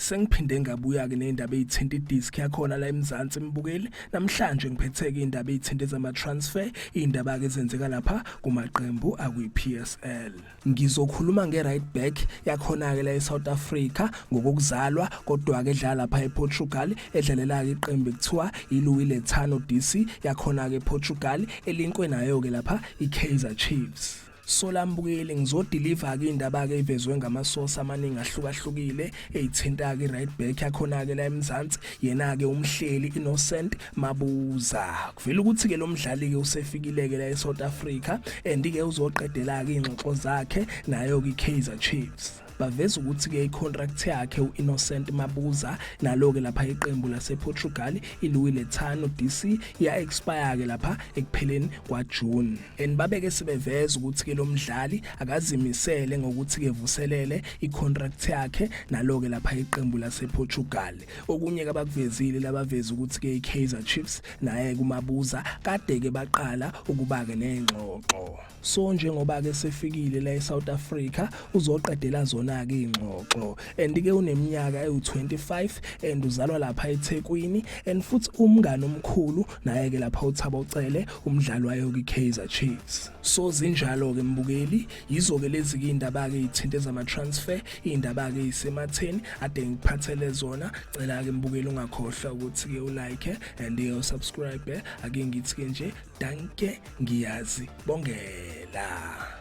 Sengiphinde ngabuya ke nezindaba ezithinta idisk yakhona la eMzansi mbukeli. Namhlanje ngiphethe indaba ezithinta zama transfer, indaba ke ezenzeka lapha kumaqembu akwi-PSL. Ngizokhuluma nge-right back yakhona ke la eSouth Africa ngokuzalwa kodwa ke edlala lapha ePortugal, edlalela ke iqembu ekuthiwa iLouis Lethano DC yakhona ke ePortugal, elinkwe nayo ke lapha iKaizer Chiefs. So lambukeli ngizodeliver ke indaba ke ivezwe ngamasource amaningi ahlukahlukile ezithinta ke right back yakhona ke la eMzansi, yena ke umhleli Innocent Mabuza. Kuvela ukuthi ke lo mdlali ke usefikile ke la eSouth Africa and ke uzoqedela ke ingxoxo zakhe nayo ke iKaizer Chiefs. Baveza ukuthi ke icontract yakhe uInnocent Mabuza nalo ke lapha iqembu lasePortugal iLouis Lethano DC ya expire ke lapha ekupheleni kwaJune. And babeke sebeveza ukuthi ke lo mdlali akazimisele ngokuthi ke vuselele icontract yakhe nalo ke lapha iqembu lasePortugal. Okunye ke abakuvezile labaveza ukuthi ke iKaizer Chiefs naye kuMabuza kade ke baqala ukuba ke nengxoxo. So njengoba ke sefikile la eSouth Africa uzoqedela zona ke ingxoxo and ke uneminyaka ewu25 and uzalwa lapha eThekwini and futhi umngane omkhulu naye ke lapha uThabo Cele umdlali wayo ke Kaizer Chiefs. So zinjalo ke mbukeli, yizo ke lezi ke indaba ke izithinta zama transfer, indaba ke isematheni ade ngiphathele zona. Cela ke mbukeli ungakhohlwa ukuthi ke ulike and usubscribe. Ake ngithi ke nje danke, ngiyazi bongela.